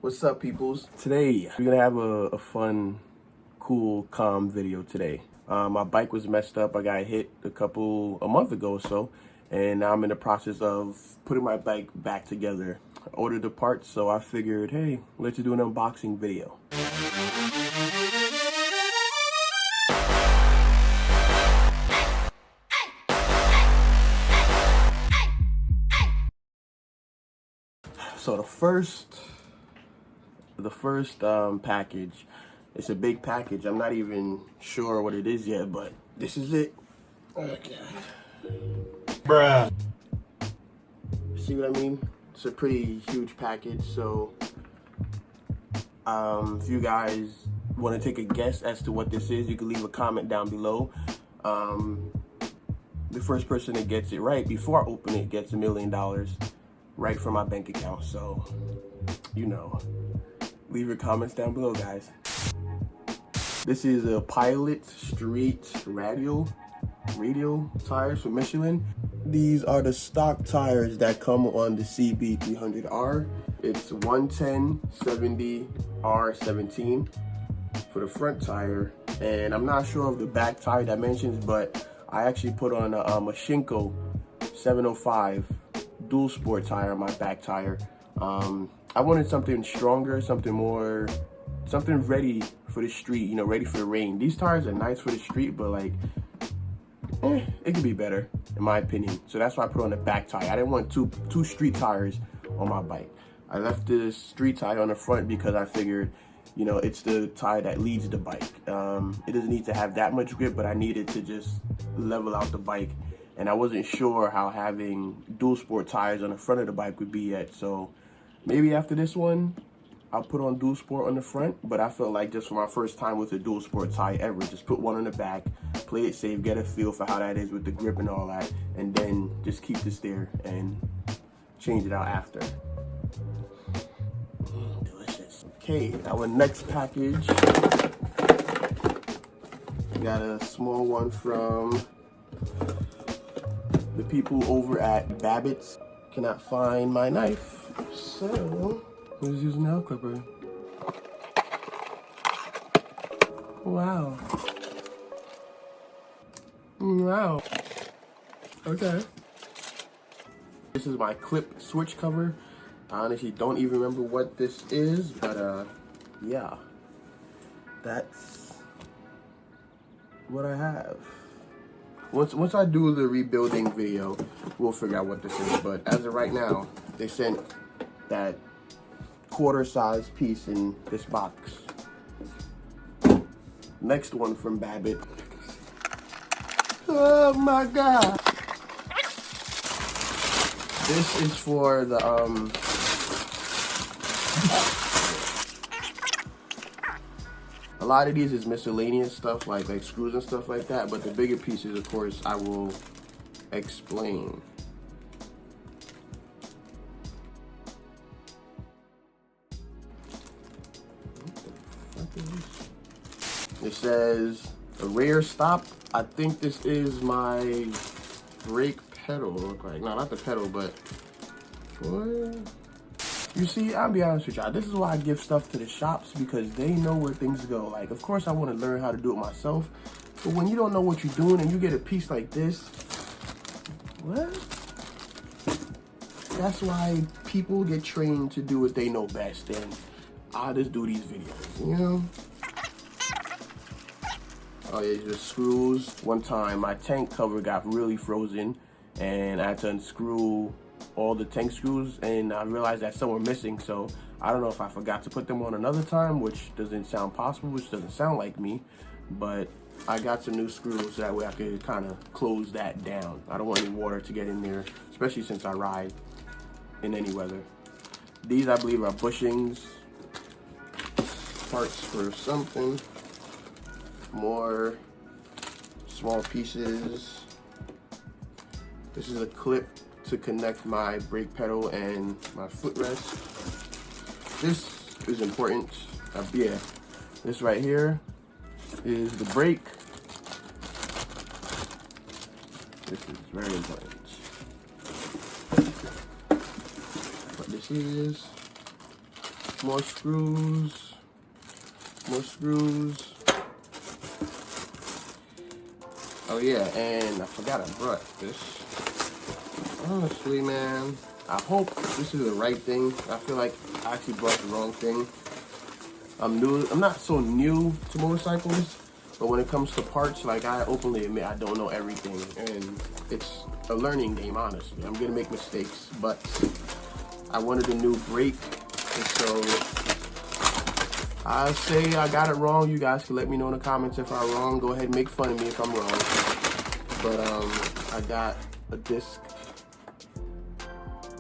What's up, peoples? Today we're gonna have a fun, cool, calm video today. My bike was messed up. I got hit a month ago or so, and now I'm in the process of putting my bike back together. I ordered the parts, so I figured, hey, let's do an unboxing video. So the first package, it's a big package. I'm not even sure what it is yet, but this is it. Okay. Bruh. See what I mean? It's a pretty huge package. So if you guys want to take a guess as to what this is, you can leave a comment down below. The first person that gets it right before I open it gets $1 million right from my bank account. So, you know, leave your comments down below, guys. This is a Pilot Street radial tires from Michelin. These are the stock tires that come on the CB300R. It's 110/70R17 for the front tire, and I'm not sure of the back tire dimensions, but I actually put on a Shinko 705 dual sport tire on my back tire. I wanted something stronger, something ready for the street, you know, ready for the rain. These tires are nice for the street, but like, it could be better in my opinion. So that's why I put on the back tire. I didn't want two street tires on my bike. I left the street tire on the front because I figured, you know, it's the tire that leads the bike. It doesn't need to have that much grip, but I needed to just level out the bike. And I wasn't sure how having dual sport tires on the front of the bike would be yet. So maybe after this one, I'll put on dual sport on the front. But I felt like just for my first time with a dual sport tire ever, just put one on the back, play it safe, get a feel for how that is with the grip and all that. And then just keep this there and change it out after. Delicious. Okay, our next package. We got a small one from the people over at Babbits. Cannot find my knife, so I was using a nail clipper. Wow. Wow. Okay. This is my clip switch cover. I honestly don't even remember what this is, but yeah. That's what I have. Once I do the rebuilding video, we'll figure out what this is. But as of right now, they sent that quarter-size piece in this box. Next one from Babbit. Oh my God! This is for the a lot of these is miscellaneous stuff, like screws and stuff like that, but the bigger pieces, of course, I will explain. It says a rare stop. I think this is my brake pedal, look like. No, not the pedal, but what? You see, I'll be honest with y'all, this is why I give stuff to the shops, because they know where things go. Like, of course I want to learn how to do it myself, but when you don't know what you're doing and you get a piece like this, what? That's why people get trained to do what they know best, and I'll just do these videos, you know? Oh yeah, just screws. One time my tank cover got really frozen and I had to unscrew all the tank screws, and I realized that some were missing, so I don't know if I forgot to put them on another time, which doesn't sound possible, which doesn't sound like me, but I got some new screws, that way I could kind of close that down. I don't want any water to get in there, especially since I ride in any weather. These, I believe, are bushings, parts for something, more small pieces. This is a clip to connect my brake pedal and my footrest. This is important. Yeah, this right here is the brake. This is very important. What this is More screws. More screws. Oh yeah, and I forgot I brought this. Honestly, man, I hope this is the right thing. I feel like I actually brought the wrong thing. I'm not so new to motorcycles, but when it comes to parts, like, I openly admit I don't know everything, and it's a learning game, honestly. I'm gonna make mistakes, but I wanted a new brake, and so I say I got it wrong. You guys can let me know in the comments if I'm wrong. Go ahead and make fun of me if I'm wrong. But I got a disc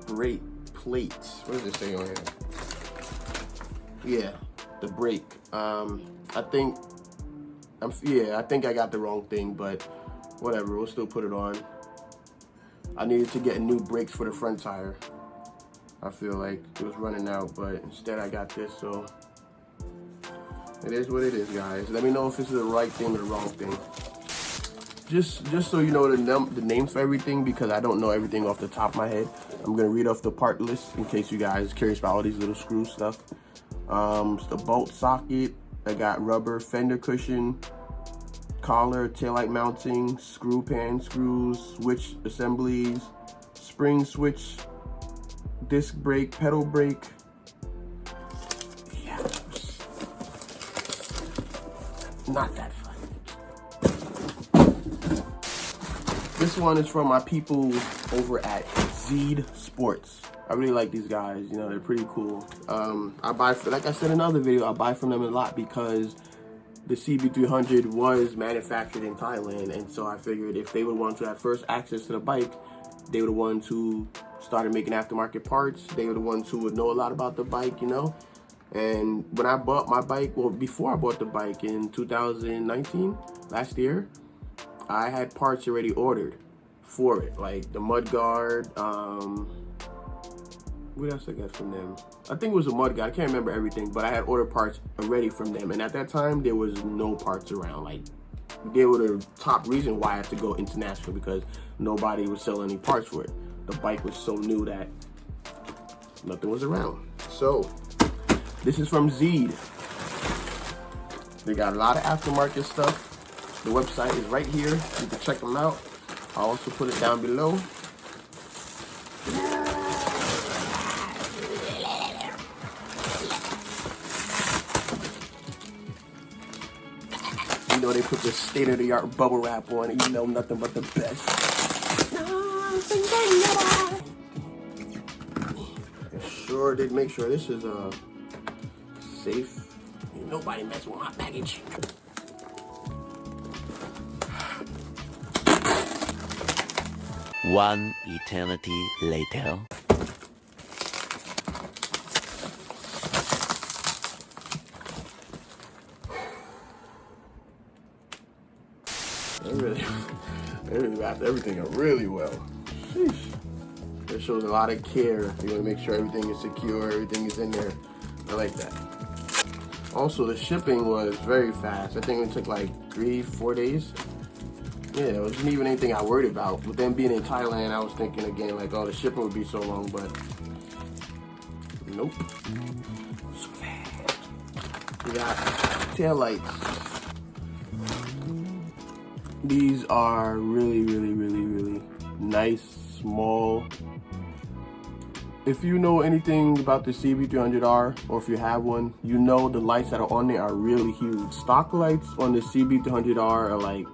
brake plate. What does it say on here? Yeah, the brake. I think I got the wrong thing, but whatever. We'll still put it on. I needed to get new brakes for the front tire. I feel like it was running out, but instead I got this, so it is what it is, guys. Let me know if this is the right thing or the wrong thing. Just so you know the names for everything, because I don't know everything off the top of my head. I'm gonna read off the part list in case you guys are curious about all these little screw stuff. It's the bolt socket. I got rubber fender cushion, collar, taillight mounting, screw pan screws, switch assemblies, spring switch, disc brake, pedal brake. Yeah, not that fun. This one is from my people over at ZeedParts. I really like these guys, you know, they're pretty cool. I buy, like I said in another video, I buy from them a lot because the CB300 was manufactured in Thailand, and so I figured if they would want to have first access to the bike, they were the ones who started making aftermarket parts. They were the ones who would know a lot about the bike, you know. And when I bought my bike, well, before I bought the bike in 2019, last year, I had parts already ordered for it, like the mud guard. What else I got from them? I think it was a mud guard. I can't remember everything, but I had ordered parts already from them. And at that time, there was no parts around. Like, they were the top reason why I had to go international, because nobody was selling any parts for it. The bike was so new that nothing was around. So this is from Zeed. They got a lot of aftermarket stuff. The website is right here. You can check them out. I'll also put it down below. You know they put the state-of-the-art bubble wrap on it. You know nothing but the best. Sure did make sure this is safe. Ain't nobody mess with my package. One eternity later. They really wrapped everything up really well. Sheesh. It shows a lot of care. You want to make sure everything is secure, everything is in there. I like that. Also, the shipping was very fast. I think it took like 3-4 days. Yeah, it wasn't even anything I worried about. With them being in Thailand, I was thinking again, like, oh, the shipping would be so long, but nope. So fast. We got tail lights. These are really, really, really, really nice, small. If you know anything about the CB300R, or if you have one, you know the lights that are on there are really huge. Stock lights on the CB300R are like,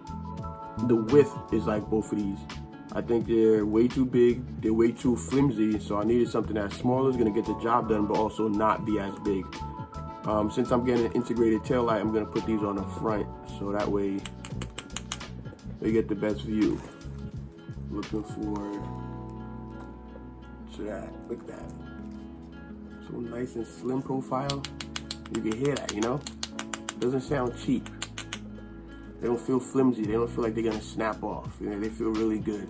the width is like both of these. I think they're way too big, they're way too flimsy, so I needed something that's smaller, is gonna get the job done, but also not be as big. Since I'm getting an integrated tail light, I'm gonna put these on the front, so that way they get the best view. Looking forward to that. Look at that. So nice and slim profile. You can hear that, you know? Doesn't sound cheap. They don't feel flimsy. They don't feel like they're gonna snap off. You know, they feel really good.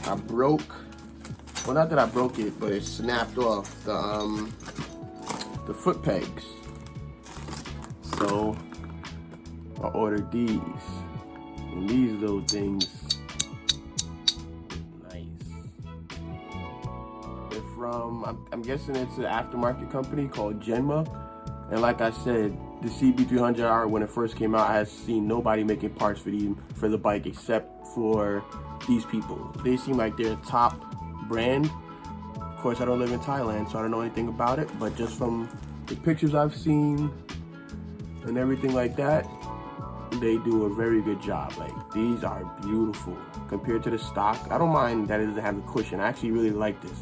I broke, well, not that I broke it, but it snapped off the foot pegs. So I ordered these, and these little things, nice. They're from, I'm guessing it's an aftermarket company called Genma. And like I said, the CB300R, when it first came out, I had seen nobody making parts for the bike except for these people. They seem like they're a top brand. Of course, I don't live in Thailand, so I don't know anything about it, but just from the pictures I've seen and everything like that, they do a very good job. Like, these are beautiful compared to the stock. I don't mind that it doesn't have a cushion. I actually really like this.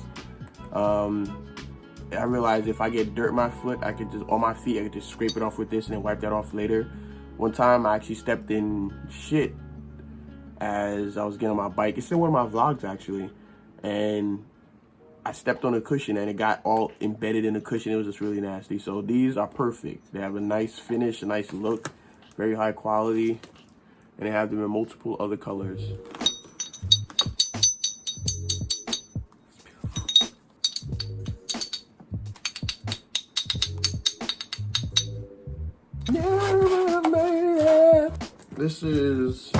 I realized if I get dirt in my foot, I could just, on my feet, I could just scrape it off with this and then wipe that off later. One time I actually stepped in shit as I was getting on my bike. It's in one of my vlogs actually. And I stepped on a cushion and it got all embedded in the cushion. It was just really nasty. So these are perfect. They have a nice finish, a nice look, very high quality, and they have them in multiple other colors. This is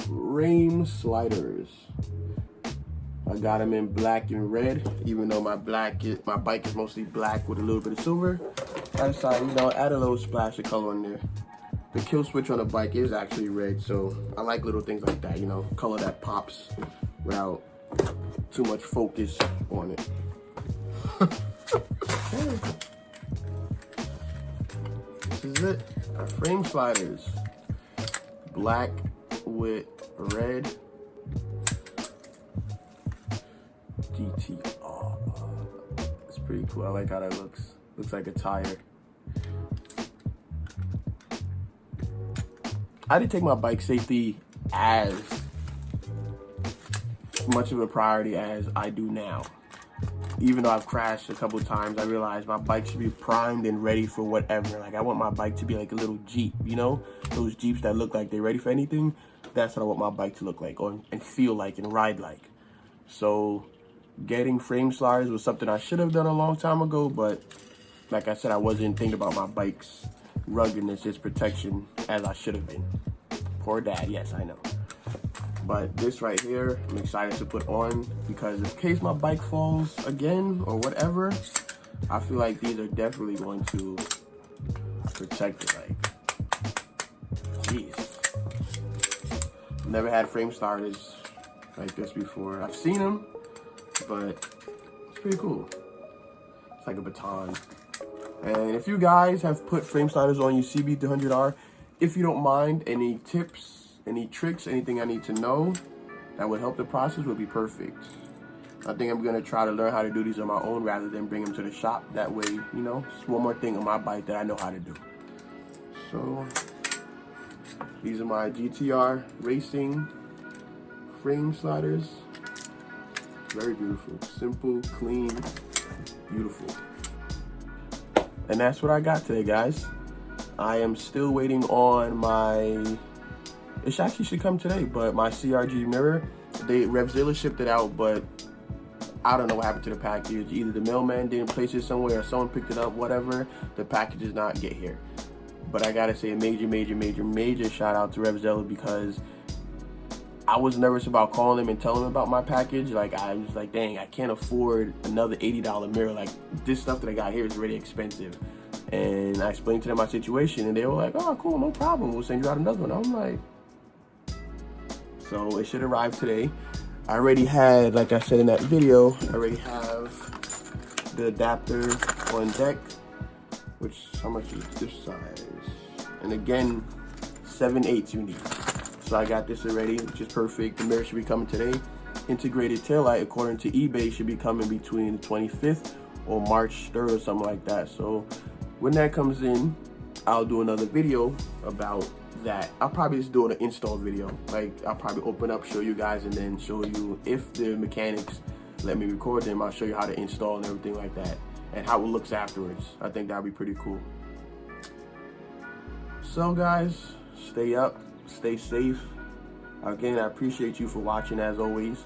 frame sliders. I got them in black and red, even though my bike is mostly black with a little bit of silver. I decided, you know, add a little splash of color on there. The kill switch on the bike is actually red, so I like little things like that, you know, color that pops without too much focus on it. This is it. Frame sliders. Black with red. GTR. It's pretty cool. I like how that looks. Looks like a tire. I didn't take my bike safety as much of a priority as I do now. Even though I've crashed a couple of times, I realized my bike should be primed and ready for whatever. Like, I want my bike to be like a little Jeep, you know? Those Jeeps that look like they're ready for anything. That's what I want my bike to look like, and feel like, and ride like. So getting frame sliders was something I should have done a long time ago, but like I said, I wasn't thinking about my bike's ruggedness, its protection, as I should have been. Poor dad, yes, I know. But this right here, I'm excited to put on because in case my bike falls again or whatever, I feel like these are definitely going to protect it. Like, jeez. Never had frame sliders like this before. I've seen them, but it's pretty cool. It's like a baton. And if you guys have put frame sliders on your CB300R, if you don't mind, any tips, any tricks, anything I need to know that would help the process would be perfect. I think I'm gonna try to learn how to do these on my own rather than bring them to the shop. That way, you know, it's one more thing on my bike that I know how to do. So these are my GTR Racing frame sliders. Very beautiful, simple, clean, beautiful. And that's what I got today, guys. I am still waiting on my, it actually should come today, but my CRG mirror, Revzilla shipped it out, but I don't know what happened to the package. Either the mailman didn't place it somewhere or someone picked it up, whatever. The package does not get here. But I gotta say a major shout out to Revzilla because I was nervous about calling them and telling them about my package. Like, I was like, dang, I can't afford another $80 mirror. Like, this stuff that I got here is really expensive. And I explained to them my situation, and they were like, oh, cool, no problem. We'll send you out another one. I'm like, so it should arrive today. I already had, like I said in that video, I already have the adapter on deck, which, how much is this size? And again, 7/8 you need. So I got this already, which is perfect. The mirror should be coming today. Integrated taillight, according to eBay, should be coming between the 25th or March 3rd or something like that. So when that comes in, I'll do another video about that. I'll probably just do an install video. Like, I'll probably open up, show you guys, and then show you, if the mechanics let me record them, I'll show you how to install and everything like that, and how it looks afterwards. I think that'd be pretty cool. So guys, stay up, stay safe. Again, I appreciate you for watching as always.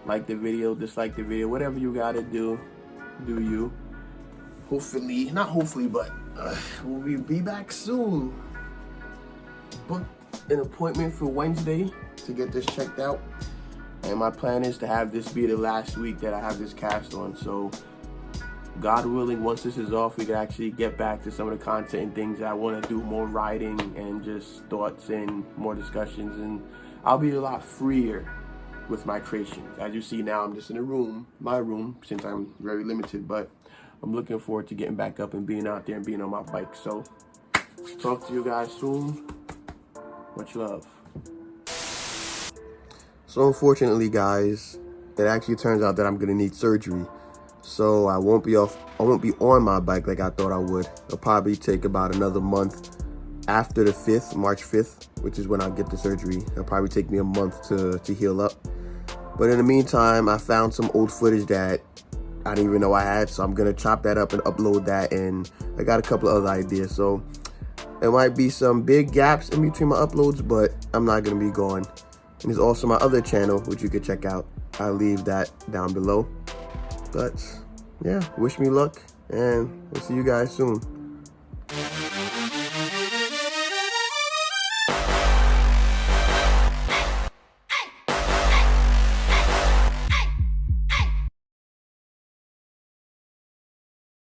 Like the video, dislike the video, whatever you gotta do, do you. Hopefully, not hopefully, but we'll be back soon. Booked an appointment for Wednesday to get this checked out. And my plan is to have this be the last week that I have this cast on. So God willing, once this is off, we can actually get back to some of the content and things that I want to do, more writing and just thoughts and more discussions. And I'll be a lot freer with my creations. As you see now, I'm just in a room, my room, since I'm very limited, but I'm looking forward to getting back up and being out there and being on my bike. So talk to you guys soon. Much love. So unfortunately, guys, it actually turns out that I'm gonna need surgery. So I won't be on my bike like I thought I would. It'll probably take about another month after the 5th, March 5th, which is when I'll get the surgery. It'll probably take me a month to heal up. But in the meantime, I found some old footage that I didn't even know I had, so I'm gonna chop that up and upload that, and I got a couple of other ideas. So there might be some big gaps in between my uploads, but I'm not gonna be gone. And there's also my other channel, which you could check out. I'll leave that down below. But yeah, wish me luck, and we'll see you guys soon.